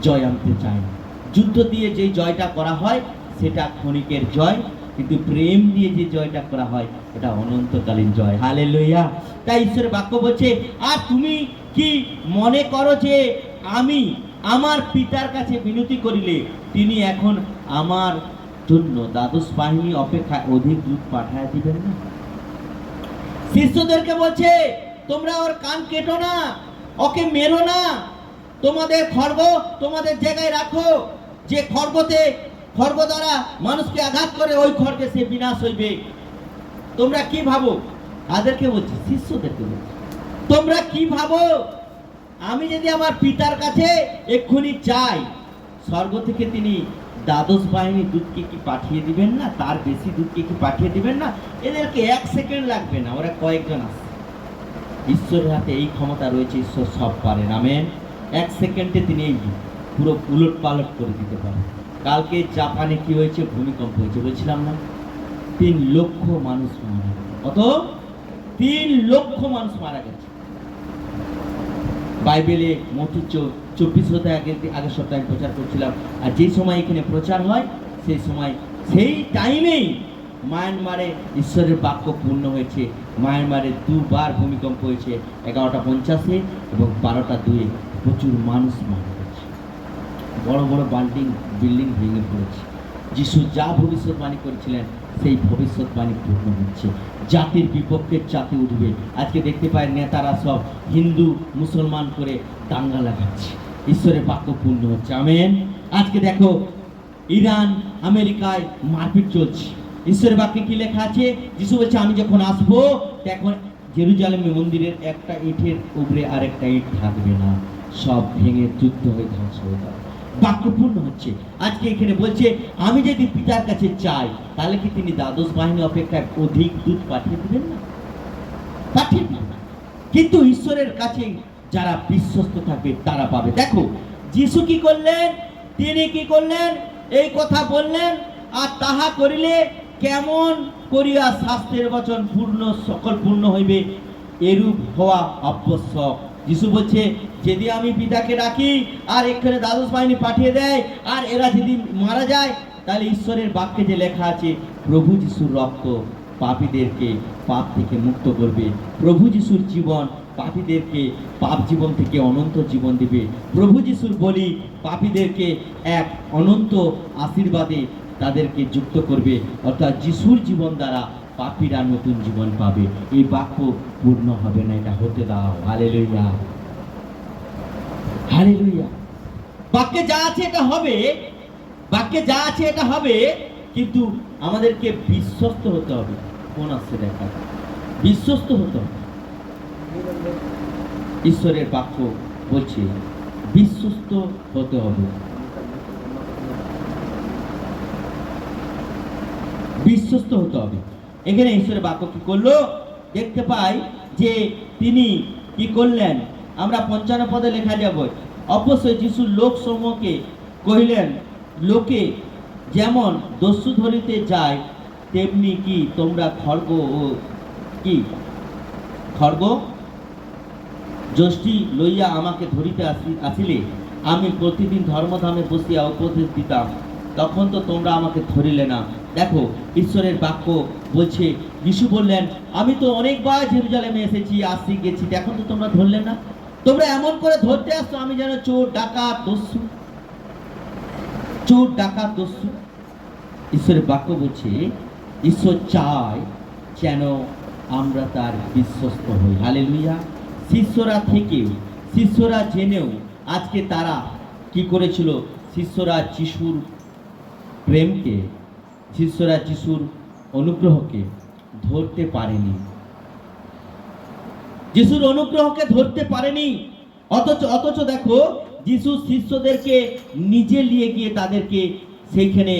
জয় আনতে চায় না। যুদ্ধ দিয়ে যে জয়টা করা হয় সেটা ক্ষণিকের জয়, কিন্তু প্রেম দিয়ে যে জয়টা করা হয় এটা অনন্তকালীন জয়। হালেলুয়া। তাই ঈশ্বরের বাক্য বলছে, আর তুমি কি মনে করো যে আমি আমার পিতার কাছে বিনতি করিলে তিনি এখন আমার জন্য দ্বাদশ বাহিনী অপেক্ষা অধিক দূত পাঠায় দিবেন না? শিষ্যদেরকে বলছে, তোমরা ওর কান কেটো না, ওকে মেরো না, তোমাদের খড়গ তোমাদের জায়গায় রাখো। যে খড়গ দ্বারা মানুষকে আঘাত করে ওই খড়গে সে বিনাশ হইবে। তোমরা কি ভাবো? তাদেরকে বলছি, শিষ্যদেরকে বলছি, তোমরা কি ভাবো আমি যদি আমার পিতার কাছে এক্ষুনি চাই, স্বর্গ থেকে তিনি দ্বাদশ বাহিনী দূতকে কি পাঠিয়ে দিবেন না? তার বেশি দূতকে কি পাঠিয়ে দিবেন না? এদেরকে 1 সেকেন্ড লাগবে না, ওরা কয়েকজন আছে। ঈশ্বরের হাতে এই ক্ষমতা রয়েছে, ঈশ্বর সব পারেন। আমেন। 1 সেকেন্ডে তিনি এই পুরো উলট পালট করে দিতে পারেন। কালকে জাপানে কি হয়েছে? ভূমিকম্প হয়েছে, বলছিলাম না? 3 লক্ষ মানুষ মারা গেছে। কত? 3 লক্ষ মানুষ মারা গেছে। বাইবেলে মতি 24 অধ্যায় আগের সপ্তাহে আমি প্রচার করছিলাম, আর যে সময় এখানে প্রচার হয় সেই টাইমেই মায়ানমারে ঈশ্বরের বাক্য পূর্ণ হয়েছে। মায়ানমারে 2 বার ভূমিকম্প হয়েছে, 11:50 এবং 12:02। প্রচুর মানুষ মারা গেছে, বড় বড় বিল্ডিং ভেঙে পড়েছে। যিশু যা ভবিষ্যৎবাণী করেছিলেন সেই ভবিষ্যৎবাণী পূর্ণ হচ্ছে। জাতির বিপক্ষে জাতি উঠবে। আজকে দেখতে পাই নেতারা সব হিন্দু মুসলমান করে দাঙ্গা লাগাচ্ছে, ঈশ্বরের বাক্য পূর্ণ হচ্ছে। আমেন। আজকে দেখো ইরান আমেরিকায় মারপিট চলছে, ঈশ্বরের বাক্যে কি লেখা আছে? যিশু বলছে, আমি যখন আসবো তখন জেরুজালেমে মন্দিরের একটা ইটের উপরে আরেকটা ইট থাকবে না, সব ভেঙে যুদ্ধ হয়ে ধ্বংস হয়ে যাবে। বাক্য পূর্ণ হচ্ছে। আজকে এখানে বলছে, আমি যদি পিতার কাছে চাই তাহলে কি তিনি দ্বাদশ বাহিনী অপেক্ষায় অধিক দূত পাঠিয়ে দিবেন না? পাঠিয়ে দিবেন না। কিন্তু ঈশ্বরের কাছে যারা বিশ্বস্ত থাকবে তারা পাবে। দেখো যিশু কি করলেন? তিনি কি করলেন? এই কথা বললেন, আর তাহা করিলে কেমন করিয়া শাস্ত্রের বচন সকল পূর্ণ হইবে, এরূপ হওয়া আবশ্যক। যিশু বলছে, যদি আমি পিতাকে ডাকি আর এখানে দ্বাদশ বাহিনী পাঠিয়ে দেয় আর এরা যদি মারা যায়, তাহলে ঈশ্বরের বাক্যে যে লেখা আছে, প্রভু যিশুর রক্ত পাপীদেরকে পাপ থেকে মুক্ত করবে। প্রভু যিশুর জীবন পাপীদেরকে পাপ জীবন থেকে অনন্ত জীবন দিবে। প্রভু যিশুর বলি পাপীদেরকে এক অনন্ত আশীর্বাদে তাদেরকে যুক্ত করবে। অর্থাৎ যিশুর জীবন দ্বারা পাপীরা নতুন জীবন পাবে। এই বাক্য পূর্ণ হবে না, এটা হতে দাও। Hallelujah, hallelujah. বাক্যে যা আছে এটা হবে, বাক্যে যা আছে এটা হবে, কিন্তু আমাদেরকে বিশ্বস্ত হতে হবে। কোন আসছে দেখা, বিশ্বস্ত হতে হবে। ঈশ্বরের বাক্য বলছে বিশ্বস্ত হতে হবে, বিশ্বস্ত হতে হবে। এখানে ঈশ্বরের বাক্য কি করলো? দেখতে পাই যে তিনি কি করলেন? আমরা 55 পদে লেখা যাব, অবশ্যই যিশু লোক সমূহকে কহিলেন, লোকে যেমন দস্যু ধরিতে যায় তেমনি কি তোমরা খড়গ ও কি খড়গ যষ্টি লইয়া আমাকে ধরিতে আসিলে আমি প্রতিদিন ধর্মধামে বসিয়া উপদেশ দিতাম, তখন তো তোমরা আমাকে ধরিলে না। দেখো, ঈশ্বরের বাক্য বলছে, যিশু বললেন, আমি তো অনেকবার জেরুজালেমে এসেছি, আসছি, গেছি, এখন তো তোমরা ধরলে না। তোমরা এমন করে ধরতে আসছো আমি যেন চোর ডাকাত দস্যু, চোর ডাকাত দস্যু। ঈশ্বরের বাক্য বলছে, ঈশ্বর চায় যেন আমরা তার বিশ্বস্ত হই। হালেলুয়া। শিষ্যরা থেকেও, শিষ্যরা জেনেও আজকে তারা কি করেছিল? শিষ্যরা যিশুর প্রেমকে, শিষ্যরা যিশুর অনুগ্রহকে ধরতে পারেনি, যিশুর অনুগ্রহকে ধরতে পারেনি। অথচ দেখো, যিশু শিষ্যদেরকে নিজে নিয়ে গিয়ে তাদেরকে সেইখানে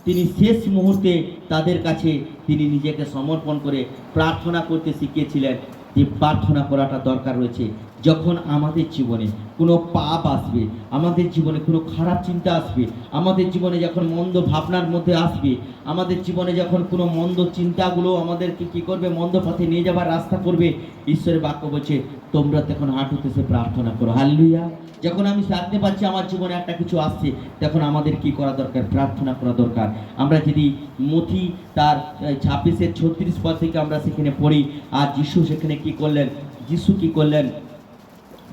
তিনি শেষ মুহূর্তে তাদের কাছে তিনি নিজেকে সমর্পণ করে প্রার্থনা করতে শিখিয়েছিলেন। যে প্রার্থনা করাটা দরকার রয়েছে। যখন আমাদের জীবনে কোনো পাপ আসবে, আমাদের জীবনে কোনো খারাপ চিন্তা আসবে, আমাদের জীবনে যখন মন্দ ভাবনার মধ্যে আসবে, আমাদের জীবনে যখন কোনো মন্দ চিন্তাগুলো আমাদেরকে কি করবে? মন্দ পথে নিয়ে যাবার রাস্তা করবে। ঈশ্বরের বাক্য বলছে, তোমরা তখন হাঁটুতে সে প্রার্থনা করো। হালেলুয়া। যখন আমি জানতে পারছি আমার জীবনে একটা কিছু আসছে, তখন আমাদের কি করা দরকার? প্রার্থনা করা দরকার। আমরা যদি মথি তার 26-36 পদ থেকে আমরা সেখানে পড়ি, আর যিশু সেখানে কি করলেন? যিশু কি করলেন?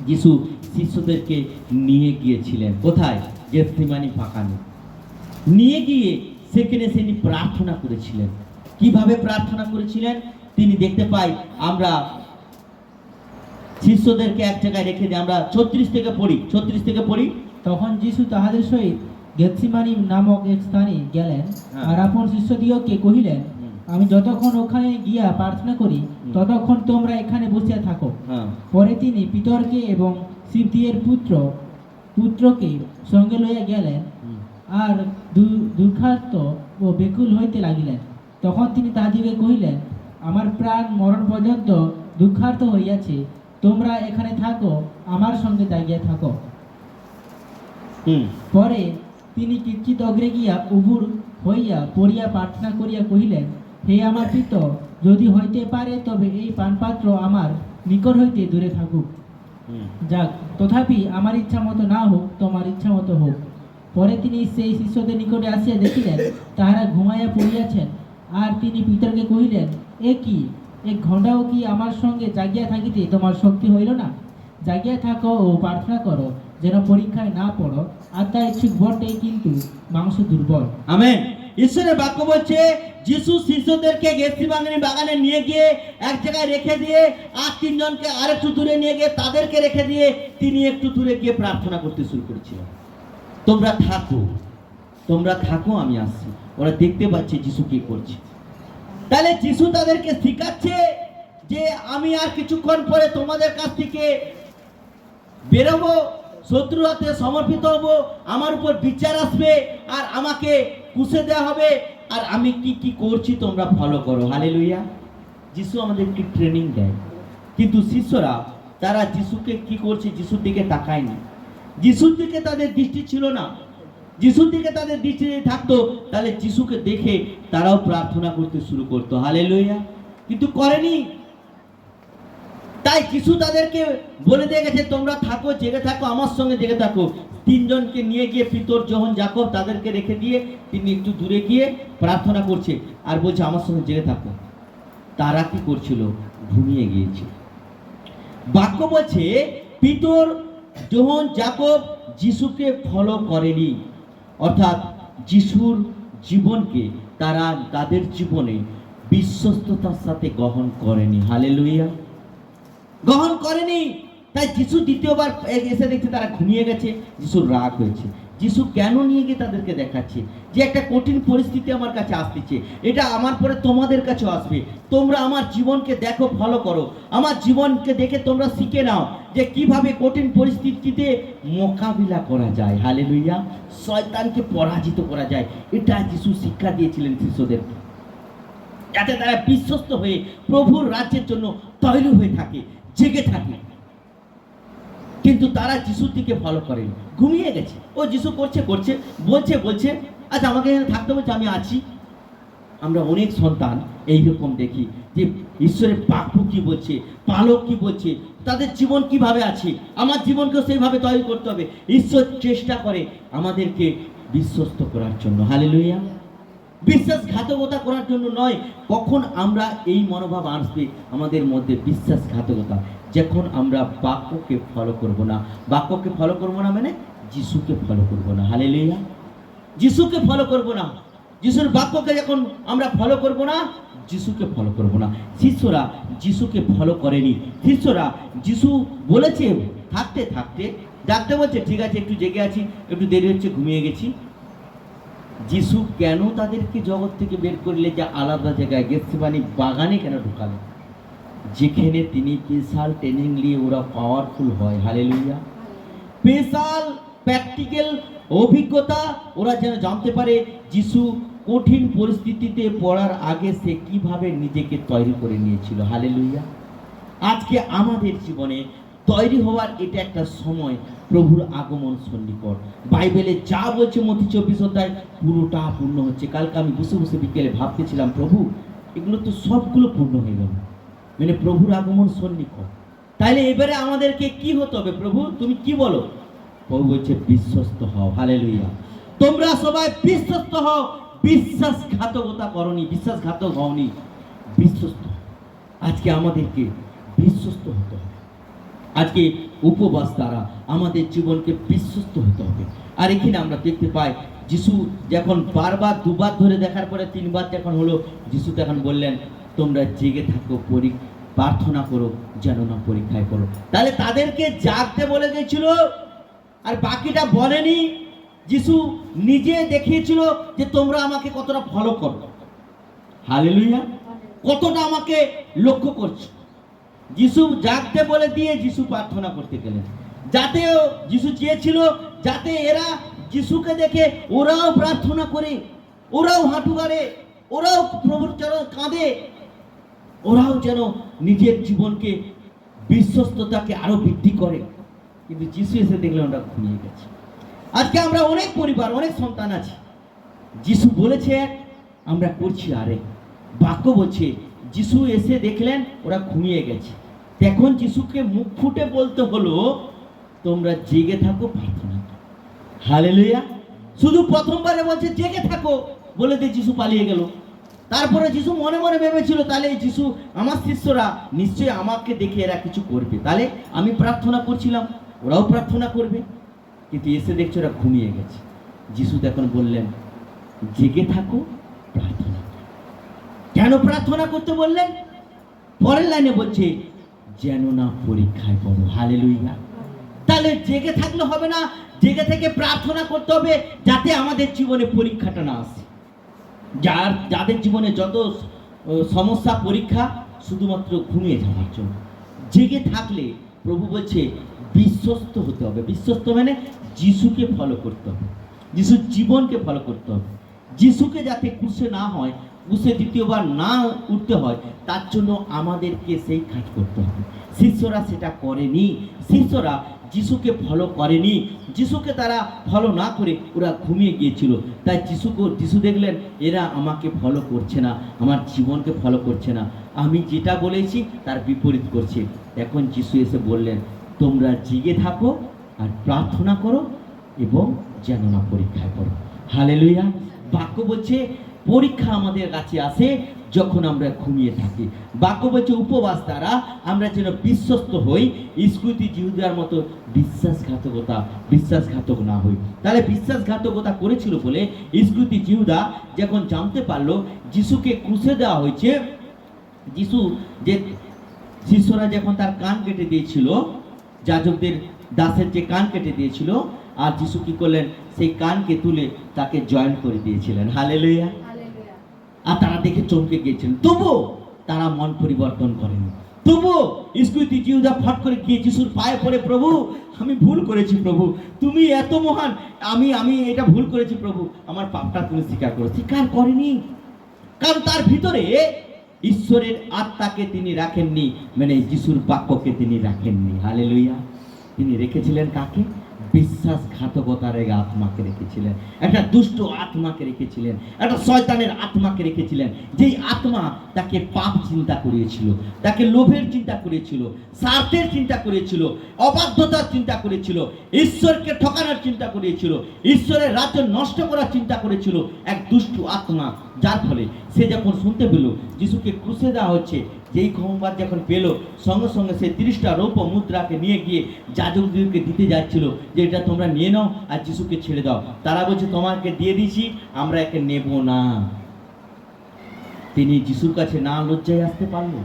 যিশু শিষ্যদেরকে নিয়ে গিয়েছিলেন কোথায়? গেথসেমানি বাগানে নিয়ে গিয়ে সেখানে তিনি প্রার্থনা করেছিলেন। কিভাবে প্রার্থনা করেছিলেন? তিনি দেখতে পাই আমরা শিষ্যদেরকে এক জায়গায় রেখে দিই। আমরা 36 থেকে পড়ি। তখন যিশু তাহাদের সহিত গেথসেমানি নামক এক স্থানে গেলেন, আর আপন শিষ্যদিগকে কহিলেন, আমি যতক্ষণ ওখানে গিয়া প্রার্থনা করি ততক্ষণ তোমরা এখানে বসিয়া থাকো। পরে তিনি পিতরকে এবং সিবদিয়ের পুত্রকে সঙ্গে লইয়া গেলেন, আর দুঃখার্ত ও বেকুল হইতে লাগিলেন। তখন তিনি তাহাদিগকে কহিলেন, আমার প্রাণ মরণ পর্যন্ত দুঃখার্ত হইয়াছে, তোমরা এখানে থাকো, আমার সঙ্গে জাগিয়া থাকো। পরে তিনি কিঞ্চিৎ অগ্রে গিয়া উবুর হইয়া পড়িয়া প্রার্থনা করিয়া কহিলেন, হে আমার পিত, যদি হইতে পারে তবে এই পানপাত্র আমার নিকট হইতে দূরে থাকুক। যাক, তথাপি আমার ইচ্ছা মতো না হোক, তোমার ইচ্ছা মতো হোক। পরে তিনি সেই শিষ্যদের নিকটে আসিয়া দেখিলেন তাহারা ঘুমাইয়া পড়িয়াছেন, আর তিনি পিতরকে কহিলেন, এ কি, এক ঘণ্টাও কি আমার সঙ্গে জাগিয়া থাকিতে তোমার শক্তি হইল না? জাগিয়া থাকো ও প্রার্থনা করো, যেন পরীক্ষায় না পড়ো। আত্মা ইচ্ছুক বটে, কিন্তু মাংস দুর্বল। আমেন। ঈশ্বরের বাক্য বলছে, যিশু শিষ্যদেরকে গেথসেমানি বাগানে নিয়ে গিয়ে এক জায়গায় রেখে দিয়ে, আর 3 জনকে আরেকটু দূরে নিয়ে গিয়ে তাদেরকে রেখে দিয়ে তিনি একটু দূরে গিয়ে প্রার্থনা করতে শুরু করেছিলেন। তোমরা থাকো, আমি আসছি। ওরা দেখতে পাচ্ছে যিশু কি করছে। তাহলে যিশু তাদেরকে শিখাচ্ছে যে আমি আর কিছুক্ষণ পরে তোমাদের কাছ থেকে বেরোবো, শত্রুর হাতে সমর্পিত হব, আমার উপর বিচার আসবে, আর আমাকে কুশে দেওয়া হবে, আর আমি কি কি করছি তোমরা ফলো করো। হালেলুয়া। যিশু আমাদেরকে ট্রেনিং দেয়, কিন্তু শিষ্যরা তারা যিশুকে কি করছে? যিশুর দিকে তাকায়নি। যিশুর দিকে তাদের দৃষ্টি ছিল না। যিশুর দিকে তাদের দৃষ্টি থাকতো, তাহলে যিশুকে দেখে তারাও প্রার্থনা করতে শুরু করতো। হালেলুয়া। কিন্তু করেনি। তাই যিশু তাদেরকে বলে দিয়ে গেছে, তোমরা থাকো, জেগে থাকো, আমার সঙ্গে জেগে থাকো। 3 জনকে নিয়ে গিয়ে পিতর, যোহন, যাকব তাদেরকে রেখে দিয়ে তিনি একটু দূরে গিয়ে প্রার্থনা করছে, আর বলছে আমার সঙ্গে জেগে থাকো। তারা কি করছিল? ঘুমিয়ে গিয়েছে। বাক্য বলছে পিতর, যোহন, যাকব যিশুকে ফলো করেনি, অর্থাৎ যিশুর জীবনকে তারা তাদের জীবনে বিশ্বস্ততার সাথে গ্রহণ করেনি। হালেলুয়া। গ্রহণ করেনি। তাই যিশু দ্বিতীয়বার এসে দেখছে তারা ঘুমিয়ে গেছে। যিশুর রাগ হয়েছে। যিশু কেন নিয়ে গিয়ে তাদেরকে দেখাচ্ছে যে একটা কঠিন পরিস্থিতি আমার কাছে আসতেছে, এটা আমার পরে তোমাদের কাছেও আসবে। তোমরা আমার জীবনকে দেখো, ফলো করো। আমার জীবনকে দেখে তোমরা শিখে নাও যে কিভাবে কঠিন পরিস্থিতিতে মোকাবিলা করা যায়। হালেলুয়া। শয়তানকে পরাজিত করা যায়। এটা যিশু শিক্ষা দিয়েছিলেন শিষ্যদের, যাতে তারা বিশ্বস্ত হয়ে প্রভুর রাজ্যের জন্য তৈরি হয়ে থাকে, জেগে থাকে। কিন্তু তারা যিশুর দিকে ফলো করেনি, ঘুমিয়ে গেছে। ও যিশু করছে করছে, বলছে বলছে, আচ্ছা আমাকে এখানে থাকতে বলছে, আমি আছি। আমরা অনেক সন্তান এইরকম দেখি যে ঈশ্বরের বাক্য কি বলছে, পালক কি বলছে, তাদের জীবন কিভাবে আছে, আমার জীবনকেও সেইভাবে তৈরি করতে হবে। ঈশ্বর চেষ্টা করে আমাদেরকে বিশ্বস্ত করার জন্য। হালেলুয়া। বিশ্বাসঘাতকতা করার জন্য নয়। কখন আমরা এই মনোভাব আসবে আমাদের মধ্যে বিশ্বাসঘাতকতা, যখন আমরা বাক্যকে ফলো করব না। বাক্যকে ফলো করব না মানে যিশুকে ফলো করব না। হালেলুয়া। যিশুকে ফলো করব না, যিশুর বাক্যকে যখন আমরা ফলো করব না, যিশুকে ফলো করব না। শিষ্যরা যিশুকে ফলো করেনি। শিষ্যরা যিশু বলেছে থাকতে থাকতে ডাকতে বলছে, ঠিক আছে একটু জেগে আছি, একটু দেরি হচ্ছে, ঘুমিয়ে গেছি। যিশু কেন তাদেরকে জগৎ থেকে বের করলে, যে আলাদা জায়গায় গেতসেমানি বাগানে কেন ঢুকালেন, যেখানে তিনি স্পেশাল ট্রেনিং নিয়ে ওরা পাওয়ারফুল হয়। হালেলুয়া। স্পেশাল প্র্যাকটিক্যাল অভিজ্ঞতা ওরা যেন জানতে পারে যিশু কঠিন পরিস্থিতিতে পড়ার আগে সে কিভাবে নিজেকে তৈরি করে নিয়েছিল। হালেলুয়া। আজকে আমাদের জীবনে তৈরি হওয়ার এটা একটা সময়, প্রভুর আগমন সন্নিকট। বাইবেলে যা বলছে মথি 24 অধ্যায় পুরোটা পূর্ণ হচ্ছে। কালকে আমি বসে বসে বিকেলে ভাবতেছিলাম, প্রভু এগুলো তো সবগুলো পূর্ণ হয়ে গেল, মানে প্রভুর আগমন সন্নিকট। তাইলে এবারে আমাদেরকে কি হতে হবে? প্রভু তুমি কি বলো? প্রভু বলছে বিশ্বস্ত হও। হালেলুয়া। তোমরা সবাই বিশ্বস্ত হও, বিশ্বাসঘাতকতা করনি, বিশ্বাসঘাতক হওনি, বিশ্বস্ত। আজকে আমাদেরকে বিশ্বস্ত হতে হবে। আজকে উপবাস দ্বারা আমাদের জীবনকে বিশ্বস্ত হতে হবে। আর এখানে আমরা দেখতে পাই যিশু যখন বারবার, দুবার ধরে দেখার পরে তিনবার যখন হলো, যিশু তখন বললেন তোমরা জেগে থাকো, প্রার্থনা করো যেন না পরীক্ষায় পড়ো। তাহলে তাদেরকে জাগতে বলে গেছিল, আর বাকিটা বলেনি। যিশু নিজে দেখিয়েছিল যে তোমরা আমাকে কতটা ফলো করো। হালেলুয়া। কতটা আমাকে লক্ষ্য করছো। যিশু জাগতে বলে দিয়ে যিশু প্রার্থনা করতে গেলেন, যাতে যিশু চেয়েছিল যাতে এরা যিশুকে দেখে ওরাও প্রার্থনা করে, ওরাও হাঁটু গাড়ে, ওরাও প্রভুর চরণে কাঁদে, ওরাও যেন নিজের জীবনকে বিশ্বস্ততাকে আরো বৃদ্ধি করে। কিন্তু যিশু এসে দেখলেন ওরা ঘুমিয়ে গেছে। আজকে আমরা অনেক পরিবার, অনেক সন্তান আছে, যিশু বলেছে আমরা করছি আরেক। বাক্য বলছে যিশু এসে দেখলেন ওরা ঘুমিয়ে গেছে, তখন যিশুকে মুখ ফুটে বলতে হলো তোমরা জেগে থাকো, প্রার্থনা করো। হালেলুয়া। শুধু প্রথমবারে বলছে জেগে থাকো, বলে দিয়ে যিশু পালিয়ে গেল। তারপরে যিশু মনে মনে ভেবেছিল তাহলে যিশু আমার শিষ্যরা নিশ্চয়ই আমাকে দেখে এরা কিছু করবে, তাহলে আমি প্রার্থনা করছিলাম ওরাও প্রার্থনা করবে। কিন্তু এসে দেখছে ওরা ঘুমিয়ে গেছে। যিশু তখন বললেন জেগে থাকো, প্রার্থনা করো। কেন প্রার্থনা করতে বললেন? পরের লাইনে বলছে যেন না পরীক্ষায় পড়ো। হালেলুয়া। তাহলে জেগে থাকলে হবে না, জেগে থেকে প্রার্থনা করতে হবে যাতে আমাদের জীবনে পরীক্ষাটা না আসে। যাদের জীবনে যত সমস্যা, পরীক্ষা শুধুমাত্র ঘুমিয়ে যাওয়ার জন্য। জেগে থাকলে প্রভু বলছে বিশ্বস্ত হতে হবে। বিশ্বস্ত মানে যিশুকে ফলো করতে হবে, যিশুর জীবনকে ফলো করতে হবে। যিশুকে যাতে ক্রুশে না হয়, ক্রুশে দ্বিতীয়বার না উঠতে হয়, তার জন্য আমাদেরকে সেই কাজ করতে হবে। শিষ্যরা সেটা করেনি, শিষ্যরা যিশুকে ফলো করেনি, যিশুকে তারা ফলো না করে ওরা ঘুমিয়ে গিয়েছিল। তাই যিশু দেখলেন এরা আমাকে ফলো করছে না, আমার জীবনকে ফলো করছে না, আমি যেটা বলেছি তার বিপরীত করছে। এখন যিশু এসে বললেন তোমরা জেগে থাকো আর প্রার্থনা করো এবং যেন না পরীক্ষায় পড়ো। হালেলুয়া। বাক্য বলছে পরীক্ষা আমাদের কাছে আসে যখন আমরা ঘুমিয়ে থাকি। বাক্য বলছে উপবাস দ্বারা আমরা যেন বিশ্বস্ত হই, ইস্কুতি জিহুদার মতো বিশ্বাসঘাতক না হই। তাহলে বিশ্বাসঘাতকতা করেছিল বলে ইস্কুতি জিহুদা যখন জানতে পারলো যিশুকে ক্রুশে দেওয়া হয়েছে, যিশু যে শিষ্যরা যখন তার কান কেটে দিয়েছিল, যাজকদের দাসের যে কান কেটে দিয়েছিল, আর যিশু কি করলেন সেই কানকে তুলে তাকে জয়েন করে দিয়েছিলেন। হালেলুয়া। আর তারা দেখে চমকে গিয়েছিলেন, তবুও তারা মন পরিবর্তন করেনি। তবুও ইস্কুতি জিহুদা ফট করে গিয়ে যিশুর পায়ে পড়ে, প্রভু আমি ভুল করেছি, প্রভু তুমি এত মহান, আমি এটা ভুল করেছি, প্রভু আমার পাপটা তুমি স্বীকার করো। স্বীকার করেনি, কারণ তার ভিতরে ঈশ্বরের আত্মাকে তিনি রাখেননি, মানে যিশুর বাক্যকে তিনি রাখেননি। হালেলুয়া। তিনি রেখেছিলেন কাকে? বিশ্বাসঘাতকতার এক আত্মাকে রেখেছিলেন, একটা দুষ্ট আত্মাকে রেখেছিলেন, একটা শয়তানের আত্মাকে রেখেছিলেন, যেই আত্মা তাকে পাপ চিন্তা করিয়েছিল, তাকে লোভের চিন্তা করেছিল, স্বার্থের চিন্তা করেছিল, অবাধ্যতার চিন্তা করেছিল, ঈশ্বরকে ঠকানোর চিন্তা করেছিল, ঈশ্বরের রাজ্য নষ্ট করার চিন্তা করেছিল, এক দুষ্ট আত্মা। যার ফলে সে যখন শুনতে পেল যিশুকে ক্রুশে দেওয়া হচ্ছে, যেই সংবাদ যখন পেল, সঙ্গে সঙ্গে সে 30টা রৌপ্য মুদ্রাকে নিয়ে গিয়ে যাজকদেরকে দিতে যাচ্ছিল যে এটা তোমরা নিয়ে নাও আর যিশুকে ছেড়ে দাও। তারা বলছে তোমাকে দিয়ে দিয়েছি, আমরা একে নেব না। তিনি যিশুর কাছে না লজ্জায় আসতে পারলো,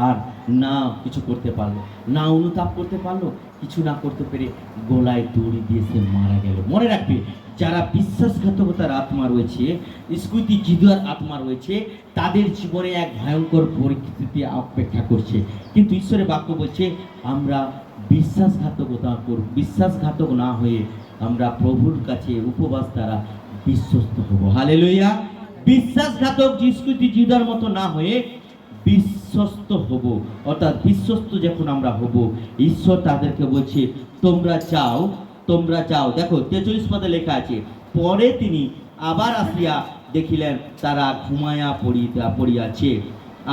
আর না কিছু করতে পারলো, না অনুতাপ করতে পারলো, কিছু না করতে পেরে গলায় দড়ি দিয়ে সে মারা গেল। মনে রাখবে, যারা বিশ্বাসঘাতকতার আত্মা রয়েছে, স্কুতি জিদুয়ার আত্মা রয়েছে, তাদের জীবনে এক ভয়ঙ্কর পরিস্থিতি অপেক্ষা করছে। কিন্তু ঈশ্বরের বাক্য বলছে আমরা বিশ্বাসঘাতক না হয়ে আমরা প্রভুর কাছে উপবাস দ্বারা বিশ্বস্ত হব। হালেলুয়া। বিশ্বাসঘাতক স্কুতি জিদুয়ার মতো না হয়ে বিশ্বস্ত হব, অর্থাৎ বিশ্বস্ত যখন আমরা হব, ঈশ্বর তাদেরকে বলছে তোমরা যাও। দেখো 43 পদে লেখা আছে, পরে তিনি আবার আসিয়া দেখিলেন তারা ঘুমায়া পড়িয়াছে,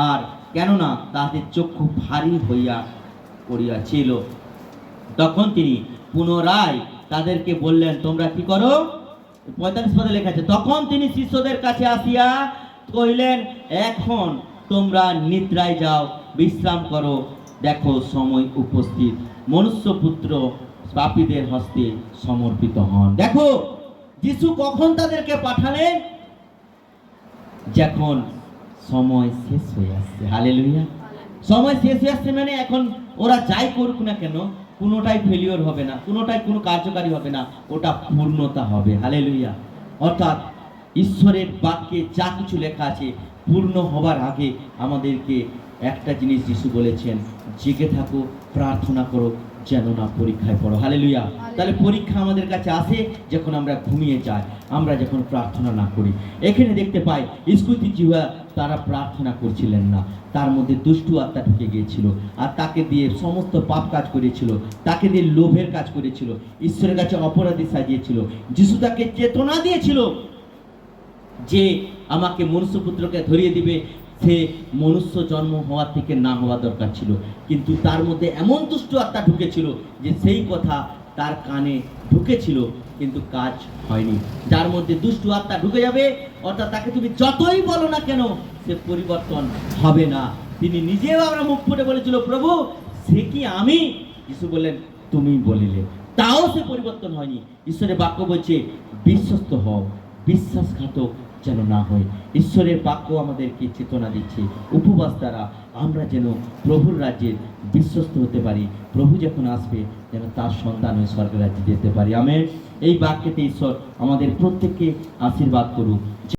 আর কেননা তাদের চক্ষু ভারী হইয়া পড়িয়াছিল। তখন তিনি পুনরায় তাদেরকে বললেন তোমরা কি করো? 45 পদে লেখা আছে, তখন তিনি শিষ্যদের কাছে আসিয়া কহিলেন এখন তোমরা নিদ্রায় যাও, বিশ্রাম করো, দেখো সময় উপস্থিত, মনুষ্যপুত্র পাপীদের হস্তে সমর্পিত হন। দেখো যিশু কখন তাদেরকে পাঠালেন? যখন সময় শেষ হয়ে আসছে। হালেলুয়া। সময় শেষ হয়ে আসছে মানে এখন ওরা যাই করুক না কেন, কোনোটাই ফেলিওর হবে না, কোনোটাই কোনো কার্যকারী হবে না, ওটা পূর্ণতা হবে। হালেলুয়া। অর্থাৎ ঈশ্বরের বাক্যে যা কিছু লেখা আছে পূর্ণ হবার আগে আমাদেরকে একটা জিনিস যিশু বলেছেন, জেগে থাকো, প্রার্থনা করো, যেন না পরীক্ষায় পড়ো। হালেলুয়া। তাহলে পরীক্ষা আমাদের কাছে আসে যখন আমরা ঘুমিয়ে যাই, আমরা যখন প্রার্থনা না করি। এখানে দেখতে পাই স্কুতি জিহ্বা তারা প্রার্থনা করছিলেন না, তার মধ্যে দুষ্টু আত্মা ঢুকে গিয়েছিল, আর তাকে দিয়ে সমস্ত পাপ কাজ করেছিল, তাকে দিয়ে লোভের কাজ করেছিল, ঈশ্বরের কাছে অপরাধী সাজিয়েছিল। যিশু তাকে চেতনা দিয়েছিল যে আমাকে মনুষ্যপুত্রকে ধরিয়ে দিবে, সে মনুষ্য জন্ম হওয়ার থেকে না হওয়া দরকার ছিল, কিন্তু তার মধ্যে এমন দুষ্ট আত্মা ঢুকেছিল যে সেই কথা তার কানে ঢুকেছিল কিন্তু কাজ হয়নি। যার মধ্যে দুষ্ট আত্মা ঢুকে যাবে, অর্থাৎ তাকে তুমি যতই বলো না কেন সে পরিবর্তন হবে না। তিনি নিজেও আমরা মুখ ফুটে বলেছিল প্রভু সে কি আমি? যিশু বললেন তুমি বলিলে, তাও সে পরিবর্তন হয়নি। ঈশ্বরের বাক্য বলছে বিশ্বস্ত হও, বিশ্বাসঘাতক যেন না হয়। ঈশ্বরের বাক্য আমাদেরকে চেতনা দিচ্ছে উপবাস দ্বারা আমরা যেন প্রভুর রাজ্যে বিশ্বস্ত হতে পারি, প্রভু যখন আসবে যেন তার সন্তান হয়ে স্বর্গের রাজ্যে যেতে পারি। আমেন। এই বাক্যেতে ঈশ্বর আমাদের প্রত্যেককে আশীর্বাদ করুক।